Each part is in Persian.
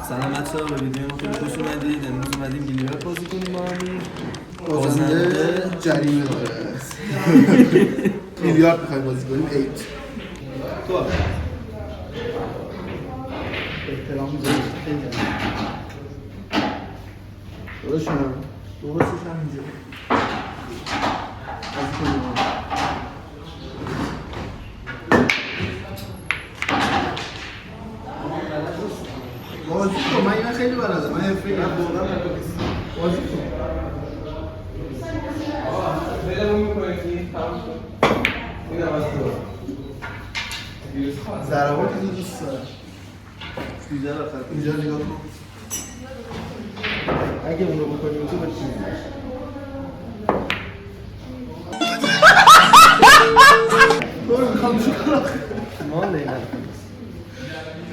سلام بچه‌ها، به ویدیو ما خیلی خوش اومدید. امروز اومدیم بیلیارد بازی کنیم با امیر. بازنده جریمه داره. بیلیارد می‌خوایم بازی کنیم 8. تو احترام می‌ذارم خیلی. درستش هم اینجا. بازی کنیم. بازی کن، من اینا خیلی بلدم. من حرفه‌ای ام. بازی کن. ضرباتی که دوست دارم. اینجا نگاه کن. اگه اون رو بکنیم تو بچیم. تو میخوام چیکار؟ ما لیلا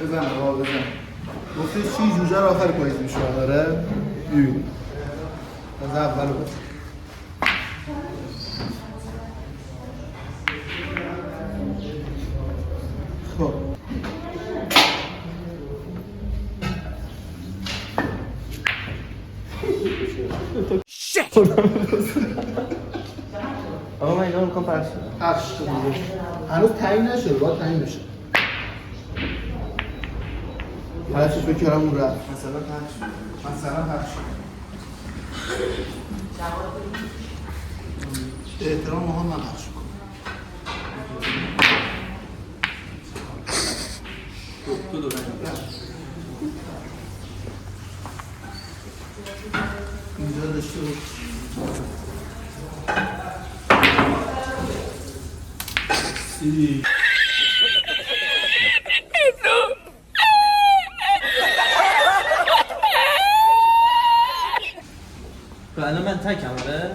بزن آقا بزن. گفته چی جوجه رو آخر پاییز میشه آره؟ ببین. از اول بزن. خب. آقا من اینا رو میخوام پخش کنم. هنوز تعیین نشده، باید تعیین بشه. حالتش بکرم اون رفت. مثلا پخش به احترام ماها من پخش کنم. تو دوران اینجا داشته بود. سی الان من تکم آره؟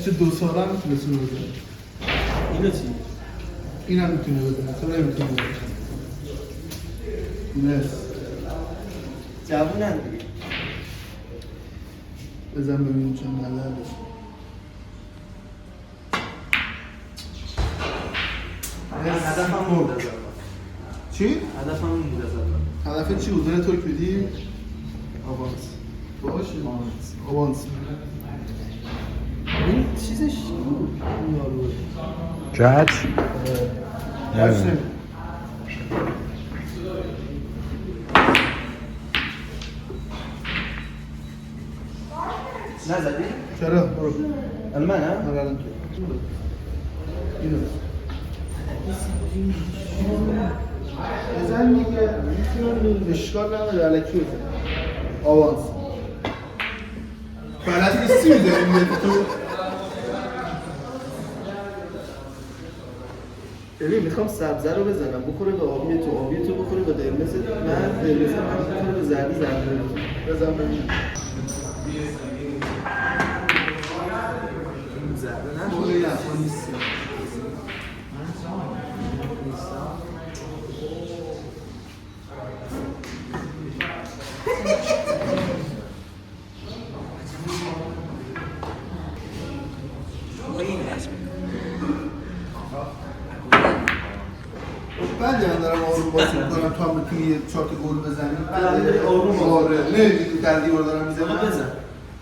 چه 2 ساله هم میتونه سونو بزنه. اینو چی؟ این هم میتونه بزنه، تو نمیتونه بزنه. مرس جوون هم دیگه. بزن ببینیم چند نظر داشت. هدفم اون بود از اول. چی؟ هدفم اون بود از اول. هدف چی بود؟ دونه ترک بدی؟ آوانس. باشه آوانس. این چیزش این یارو Judge? باشه نزدی؟ چرا؟ برو من هم؟ الان تو اینو بزن دیگه. اشکال نداره الکی بزن. آوانس بلد نیستی میزنی تو. ببین میخوام سبزه رو بزنم بخوره به آبی تو بخوره به قرمز من بخوره به زردی بزن ببین. زرده نه؟ موقعی افغان نیستی. بعد من دارم آروم بازی میکنم تو هم بتونی 4 تا گل بزنی. بعد آروم بازی نه در دیوار دارم میزنم. بزن.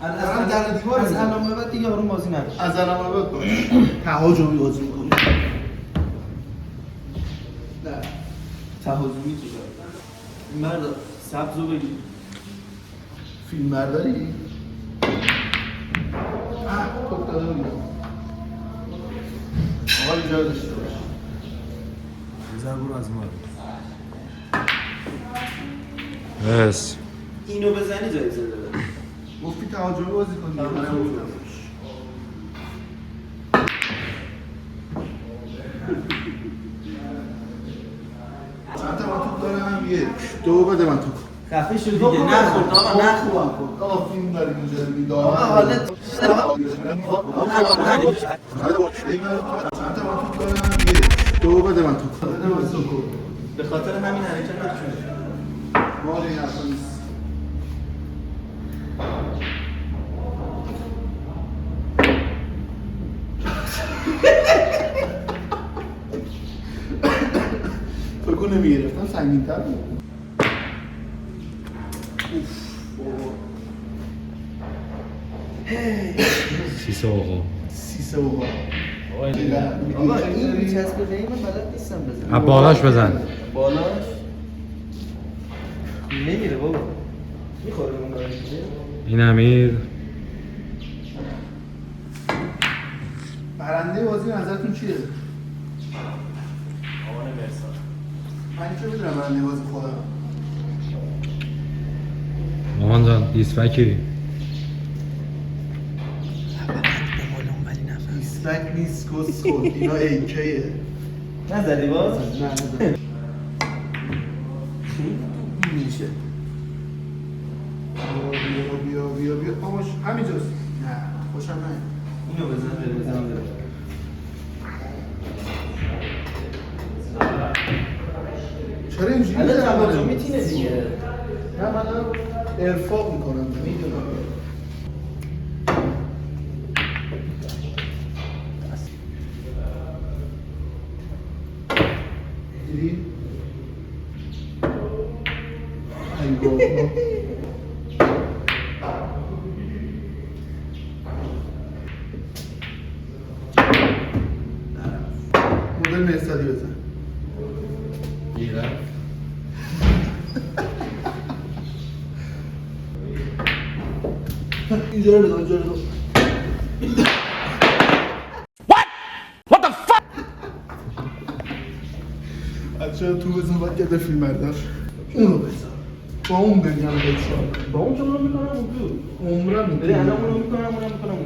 دارم در دیوار از میزنم. الان به بعد دیگه آروم بازی نکن. از الان به بعد باش. تهاجمی بازی میکنی. نه تهاجمی تو داری. این مرد سبزو بگی. فیلم برداری؟ توپ داده بودیم. آقا اینجا داشته باش. بزن برو از ما. Yes. اینو بزنی جایزه داره. گفتی تهاجمی بازی کنی. تهاجمی بودم. چند تا من توپ دارم؟ 1 2 بده من توپ. خفه شو دیگه نخورد آقا نخورد. آقا فیلم داریم اینجا دیگه. آقا حالت چند تا من توپ دارم؟ 1 2 بده من توپ. بده من توپ. به خاطر همین حرکت نکنید. مال این اصلا نیست. فکر نمیگرفتم سنگین تر بود. سیسه آقا. سیسه اوقا آقا این میچسبه به این من بلد نیستم بزن. بالاش بزن. بالاش نمیره بابا. میخوره اون بالاش. این امیر. برنده بازی نظرتون چیه؟ آقا مرسا. من که میدونم برنده بازی خودم. مامان جان دیسپکی. دیسپک نیست کس خود اینا ایکیه. نزدی باز؟ نه میشه بیا خاموش همینجاست. نه خوشم نه اینو بزن بره. چرا اینجوری الان می‌زنم؟ تماشا میتینه دیگه. نه من ارفاق میکنم میدونم. دیدی؟ ای بابا مدل مرسدی بزن اینجا رو بزن اینجا رو بچه تو بزن باید که به فیلم بردار اونو بزن با اون بگم بچه با اون که اونو میکنم اون تو. عمرم بره الان اونو میکنم اونو اون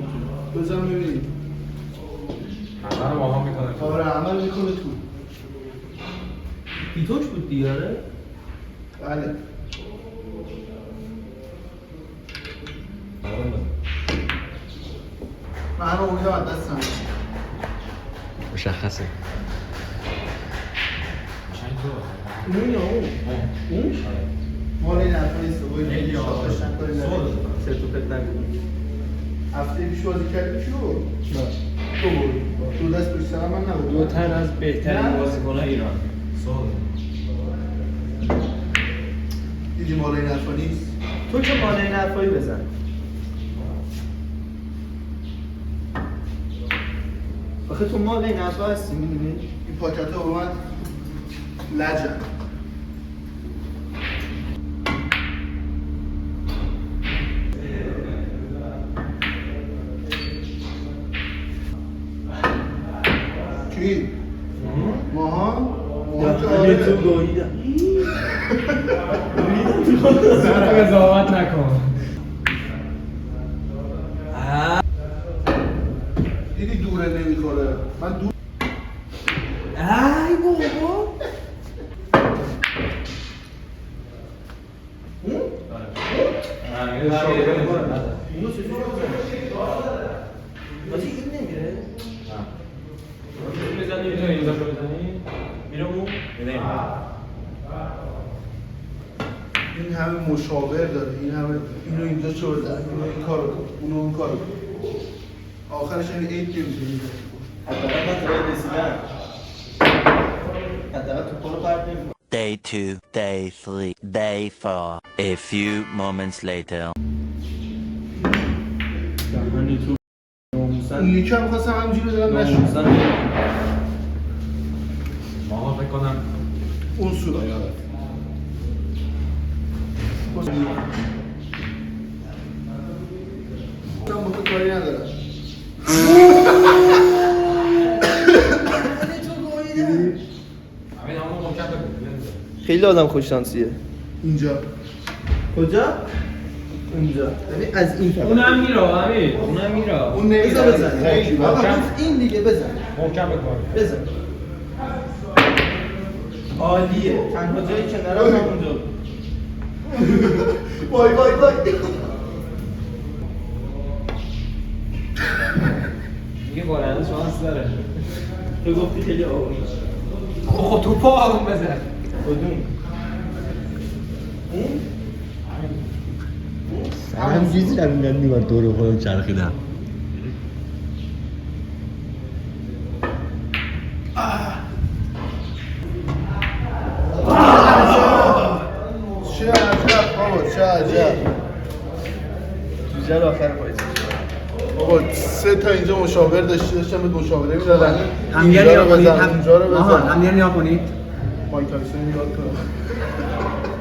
تو. بزن ببینیم همه رو با هم میکنه. آره عمل میکنه تو پیتوش بود دیگه آره؟ بله من رو اونجا از دستم مشخصه. اون یا اون؟ اون؟ مال این حرفا نیست باید خیلی آقاش نکنی سه تو پت نگو. هفته پیش بازی کردی کیو؟ نه تو بود دو دست پشت سر من نبود دو تن از بهترین بازیکن‌های ایران. دیدی مال این حرفا نیست تو که مال این حرفایی بزن. آخه تو مال این حرفا هستی میدونی؟ این پاکت ها به من لجن کی؟ ماها؟ ماها که یعنی تو آره گاهیدم. سر قضاوت نکن. دیدی دوره نمیخوره من دور ای بابا. اینو چجوری بزنی؟ بازی این نمیره؟ میزنی میتونی اینجا رو بزنی؟ میره اون؟ این همه مشاور داره این همه اینو اینجا چه بزن اینو این کارو کن اونو اون کارو کن آخرش این ایت نمیتونی حداقل من ترای رسیدم. حداقل تو پارو پرد نمی‌کنم. Day 2, day 3, day 4. A few moments later. دهنی تو ناموسن. اون یکی هم خواستم همینجوری بزنم نشد ناموسن. ماما فکر کنم اون سودا من با تو کاری ندارم همین همون محکم بگو. خیلی آدم خوش شانسیه. اینجا کجا؟ اونجا. یعنی از این طرف. اونم میره امیر. اونم میره. اون بزن نمیزنه بزن. خیلی آقا بزن گفت این دیگه بزن. محکم بگو. بزن. عالیه. تنها جایی که نرم همونجا. وای وای وای میگه بارنده شانس داره. تو گفتی خیلی آروم. خب تو پا آروم بزن. کدوم؟ هم چیزی در میاد میبار دور خودم چرخیدم. جوجه رو آخر پاییز بابا 3 تا اینجا مشاور داشتم به مشاوره میدادن همدیگر اینجا رو نیا کنید. بزن اونجا رو آها بزن همدیگر نیا کنید. مایک تایسون یاد کنم